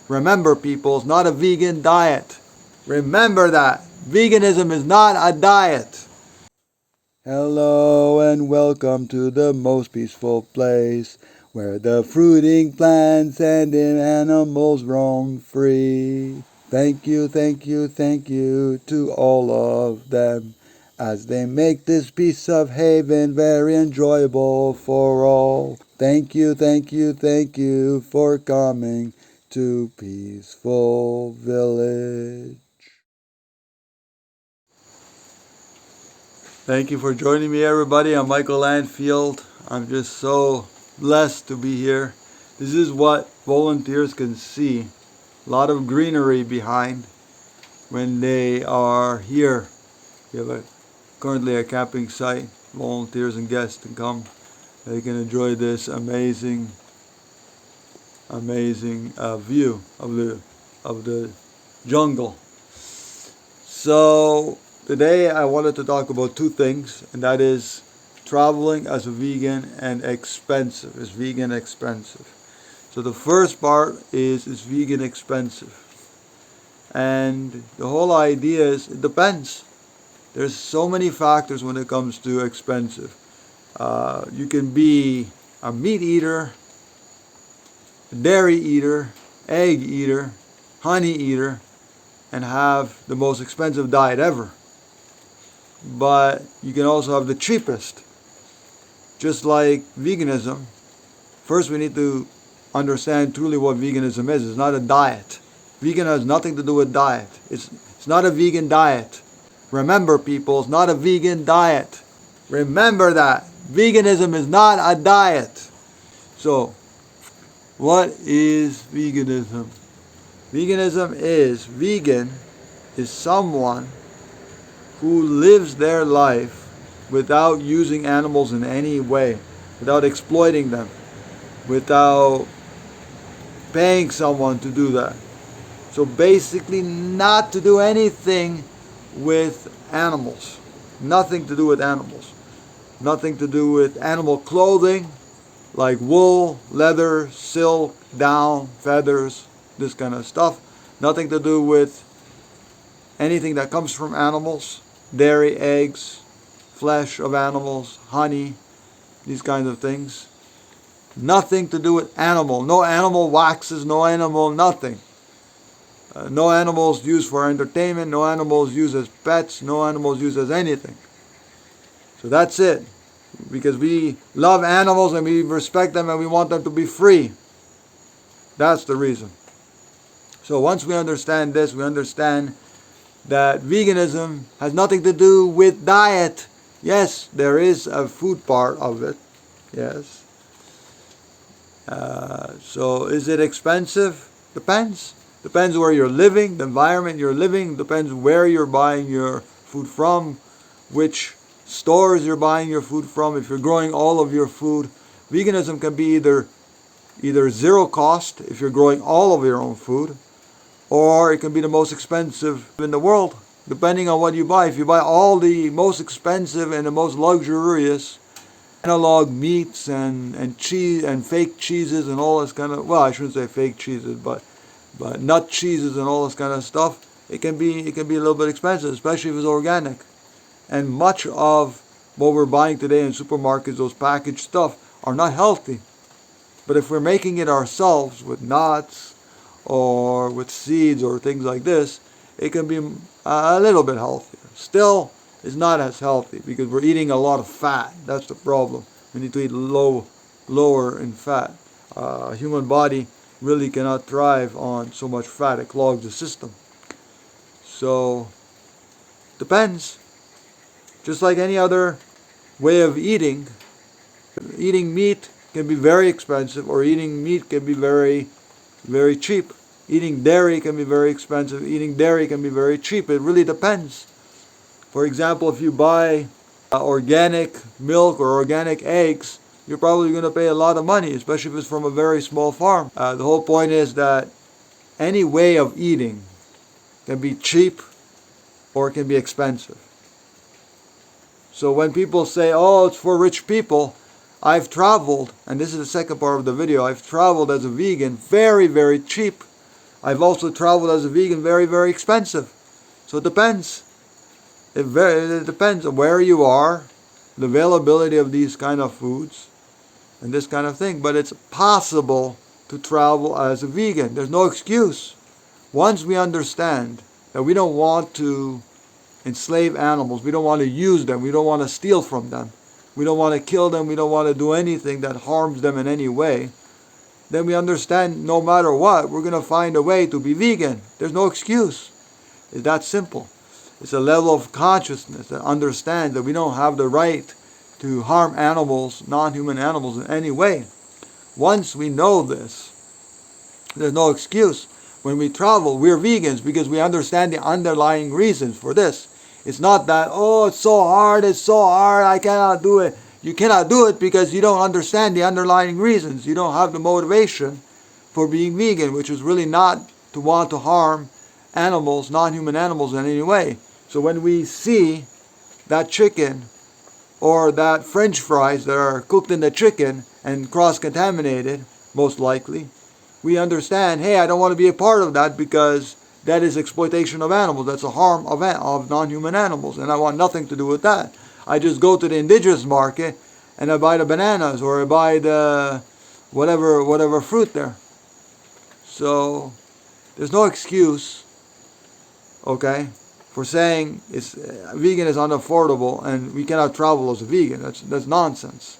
Remember, people, it's not a vegan diet. Remember that. Veganism is not a diet. Hello and welcome to the most peaceful place where the fruiting plants and animals roam free. Thank you, thank you, thank you to all of them as they make this piece of haven very enjoyable for all. Thank you, thank you, thank you for coming to Peaceful Village. Thank you for joining me, everybody. I'm Michael Lanfield. I'm just so blessed to be here. This is what volunteers can see. A lot of greenery behind when they are here. We have currently a camping site. Volunteers and guests can come. They can enjoy this amazing view of the jungle. So today I wanted to talk about two things, and that is traveling as a vegan and expensive. Is vegan expensive? So the first part is vegan expensive? And the whole idea is it depends. There's so many factors when it comes to expensive. You can be a meat eater, a dairy eater, egg eater, honey eater, and have the most expensive diet ever. But you can also have the cheapest. Just like veganism, first we need to understand truly what veganism is. It's not a diet. Vegan has nothing to do with diet. It's not a vegan diet. Remember, people, it's not a vegan diet. Remember that. Veganism is not a diet. So, what is veganism? Veganism is someone who lives their life without using animals in any way, without exploiting them, without paying someone to do that. So basically not to do anything with animals. Nothing to do with animals. Nothing to do with animal clothing like wool, leather, silk, down, feathers, this kind of stuff. Nothing to do with anything that comes from animals, dairy, eggs, flesh of animals, honey, these kinds of things. Nothing to do with animal. No animal waxes, no animal nothing. No animals used for entertainment, no animals used as pets, no animals used as anything. So that's it. Because we love animals and we respect them and we want them to be free. That's the reason. So once we understand this, we understand that veganism has nothing to do with diet. Yes, there is a food part of it. Yes. So is it expensive? Depends. Depends where you're living, the environment you're living, depends where you're buying your food from, which stores you're buying your food from. If you're growing all of your food, veganism can be either zero cost if you're growing all of your own food, or it can be the most expensive in the world, depending on what you buy. If you buy all the most expensive and the most luxurious analog meats and cheese and fake cheeses and all this kind of, well, I shouldn't say fake cheeses, but nut cheeses and all this kind of stuff, it can be a little bit expensive, especially if it's organic. And much of what we're buying today in supermarkets, those packaged stuff, are not healthy. But if we're making it ourselves with nuts or with seeds or things like this, it can be a little bit healthier. Still, it's not as healthy because we're eating a lot of fat. That's the problem. We need to eat lower in fat. Human body really cannot thrive on so much fat. It clogs the system. So, depends. Just like any other way of eating meat can be very expensive, or eating meat can be very, very cheap. Eating dairy can be very expensive. Eating dairy can be very cheap. It really depends. For example, if you buy organic milk or organic eggs, you're probably going to pay a lot of money, especially if it's from a very small farm. The whole point is that any way of eating can be cheap or it can be expensive. So when people say, oh, it's for rich people, I've traveled, and this is the second part of the video, I've traveled as a vegan, very, very cheap. I've also traveled as a vegan, very, very expensive. So it depends. It depends on where you are, the availability of these kind of foods, and this kind of thing. But it's possible to travel as a vegan. There's no excuse. Once we understand that we don't want to enslave animals, we don't want to use them, we don't want to steal from them, we don't want to kill them, we don't want to do anything that harms them in any way, then we understand no matter what, we're going to find a way to be vegan. There's no excuse. It's that simple. It's a level of consciousness that understands that we don't have the right to harm animals, non-human animals, in any way. Once we know this, there's no excuse. When we travel, we're vegans because we understand the underlying reasons for this. It's not that, oh, it's so hard, I cannot do it. You cannot do it because you don't understand the underlying reasons. You don't have the motivation for being vegan, which is really not to want to harm animals, non-human animals in any way. So when we see that chicken or that French fries that are cooked in the chicken and cross-contaminated, most likely, we understand, hey, I don't want to be a part of that because that is exploitation of animals. That's a harm of non-human animals, and I want nothing to do with that. I just go to the indigenous market and I buy the bananas or I buy the whatever fruit there. So there's no excuse, okay, for saying vegan is unaffordable and we cannot travel as a vegan. That's nonsense.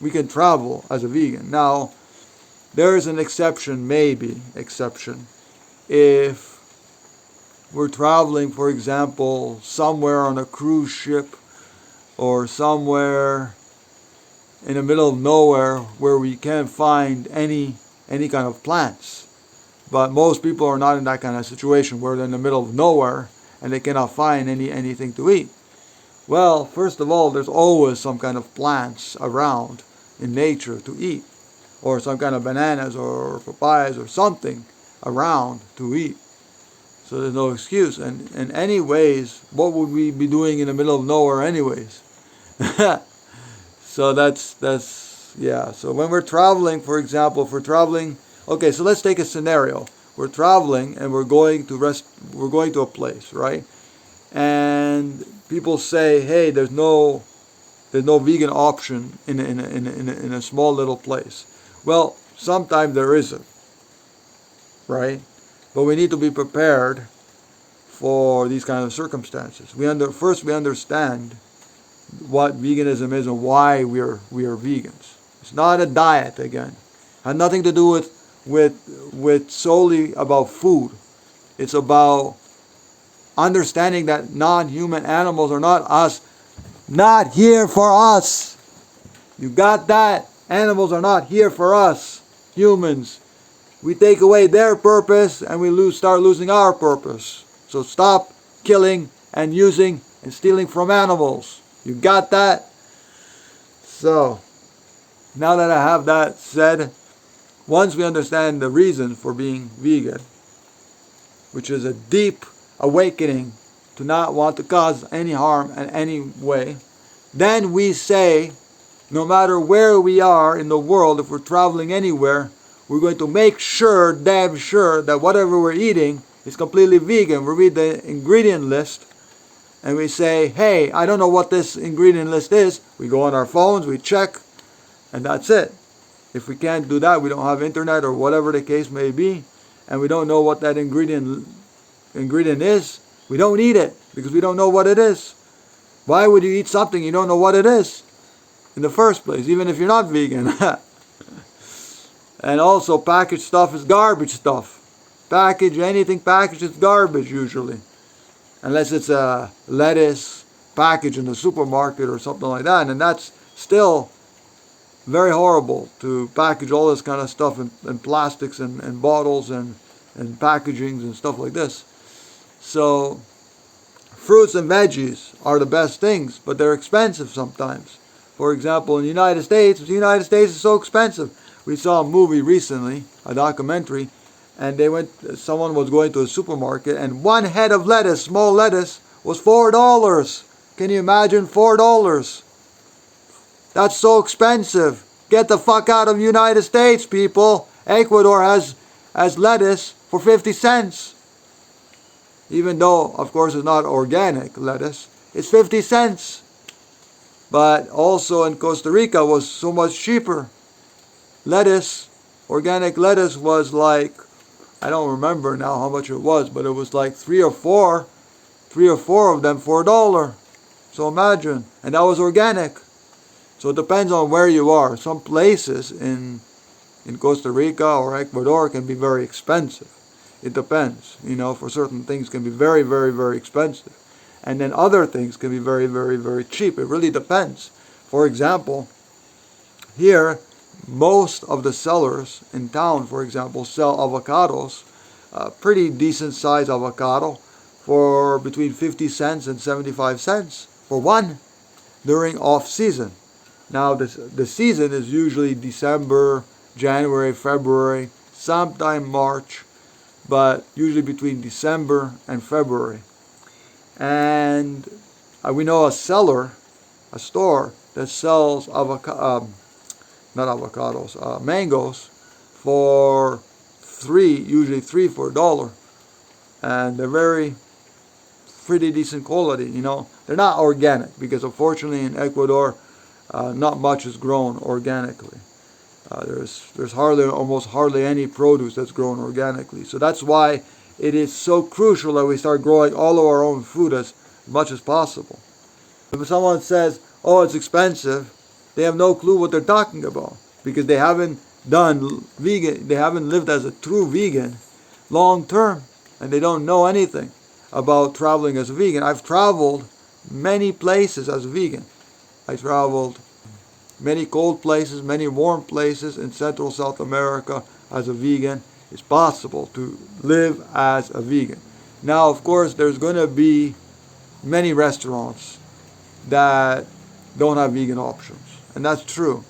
We can travel as a vegan. Now, there is an exception, maybe exception, if we're traveling, for example, somewhere on a cruise ship or somewhere in the middle of nowhere where we can't find any kind of plants. But most people are not in that kind of situation where they're in the middle of nowhere and they cannot find anything to eat. Well, first of all, there's always some kind of plants around in nature to eat, or some kind of bananas or papayas or something around to eat. So there's no excuse. And anyways, what would we be doing in the middle of nowhere anyways? So that's yeah. So when we're traveling, for example, if we're traveling, okay, so let's take a scenario. We're traveling and we're going to a place, right? And people say, hey, there's no vegan option in a small little place. Well, sometimes there isn't, right? But we need to be prepared for these kind of circumstances. First we understand what veganism is and why we are vegans. It's not a diet again. It has nothing to do with solely about food. It's about understanding that non-human animals are not here for us. You got that? Animals are not here for us, humans. We take away their purpose and we start losing our purpose. So stop killing and using and stealing from animals. You got that? So, now that I have that said, once we understand the reason for being vegan, which is a deep awakening to not want to cause any harm in any way, then we say, no matter where we are in the world, if we're traveling anywhere, we're going to make sure, damn sure, that whatever we're eating is completely vegan. We read the ingredient list and we say, hey, I don't know what this ingredient list is. We go on our phones, we check, and that's it. If we can't do that, we don't have internet or whatever the case may be, and we don't know what that ingredient is, we don't eat it because we don't know what it is. Why would you eat something you don't know what it is in the first place, even if you're not vegan? And also, packaged stuff is garbage stuff. Anything packaged is garbage usually. Unless it's a lettuce package in the supermarket or something like that. And that's still very horrible to package all this kind of stuff in plastics and bottles and packagings and stuff like this. So, fruits and veggies are the best things, but they're expensive sometimes. For example, in the United States is so expensive. We saw a movie recently, a documentary, and someone was going to a supermarket and one head of lettuce, small lettuce, was $4. Can you imagine $4? That's so expensive. Get the fuck out of the United States, people. Ecuador has lettuce for 50 cents. Even though, of course, it's not organic lettuce, it's 50 cents. But also in Costa Rica was so much cheaper. Lettuce, organic lettuce was like, I don't remember now how much it was, but it was like three or four of them for $1. So imagine, and that was organic. So it depends on where you are. Some places in Costa Rica or Ecuador can be very expensive. It depends, for certain things can be very, very, very expensive. And then other things can be very, very, very cheap. It really depends. For example, here, most of the sellers in town, for example, sell avocados, pretty decent size avocado, for between 50 cents and 75 cents for one during off season. Now the season is usually December, January, February, sometime March, but usually between December and February. And we know a store that sells mangoes for usually three for $1. And they're pretty decent quality, They're not organic because unfortunately in Ecuador, not much is grown organically. There's almost hardly any produce that's grown organically. So that's why it is so crucial that we start growing all of our own food as much as possible. If someone says, "Oh, it's expensive," they have no clue what they're talking about because they haven't done vegan. They haven't lived as a true vegan long term, and they don't know anything about traveling as a vegan. I've traveled many places as a vegan. I traveled many cold places, many warm places in Central South America as a vegan. It's possible to live as a vegan. Now, of course, there's going to be many restaurants that don't have vegan options. And that's true.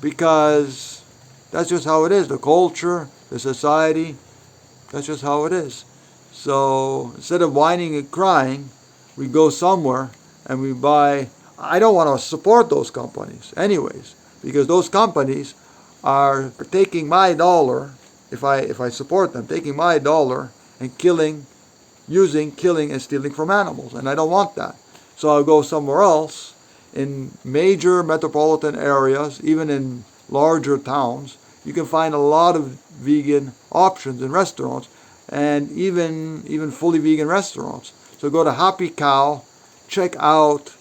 Because that's just how it is. The culture, the society, that's just how it is. So instead of whining and crying, we go somewhere and we buy. I don't want to support those companies anyways, because those companies are taking my dollar, if I support them, taking my dollar and killing and stealing from animals. And I don't want that. So I'll go somewhere else in major metropolitan areas, even in larger towns. You can find a lot of vegan options in restaurants, and even fully vegan restaurants. So go to Happy Cow, check out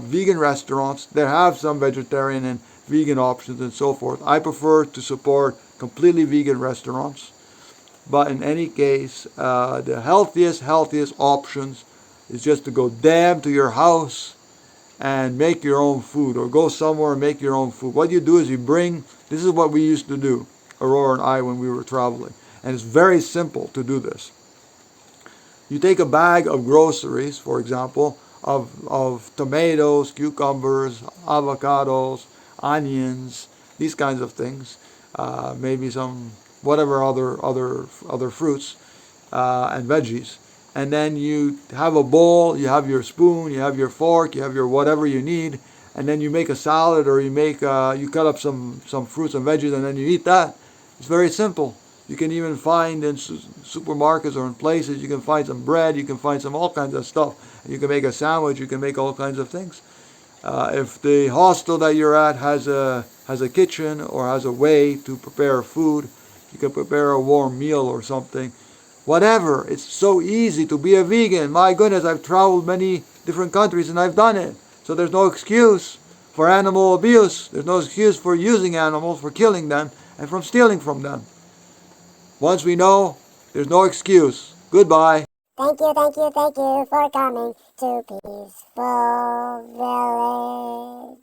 vegan restaurants. They have some vegetarian and vegan options and so forth. I prefer to support completely vegan restaurants. But in any case, the healthiest options is just to go down to your house and make your own food, or go somewhere and make your own food. What you do is this is what we used to do, Aurora and I, when we were traveling. And it's very simple to do this. You take a bag of groceries, for example, of tomatoes, cucumbers, avocados, onions, these kinds of things, maybe some whatever other fruits and veggies. And then you have a bowl, you have your spoon, you have your fork, you have your whatever you need, and then you make a salad, or you cut up some fruits and veggies, and then you eat that. It's very simple. You can even find in supermarkets or in places, you can find some bread, you can find some all kinds of stuff. You can make a sandwich, you can make all kinds of things. If the hostel that you're at has a kitchen or has a way to prepare food, you can prepare a warm meal or something. Whatever. It's so easy to be a vegan. My goodness, I've traveled many different countries and I've done it. So there's no excuse for animal abuse. There's no excuse for using animals, for killing them, and from stealing from them. Once we know, there's no excuse. Goodbye. Thank you for coming to Peaceful Village.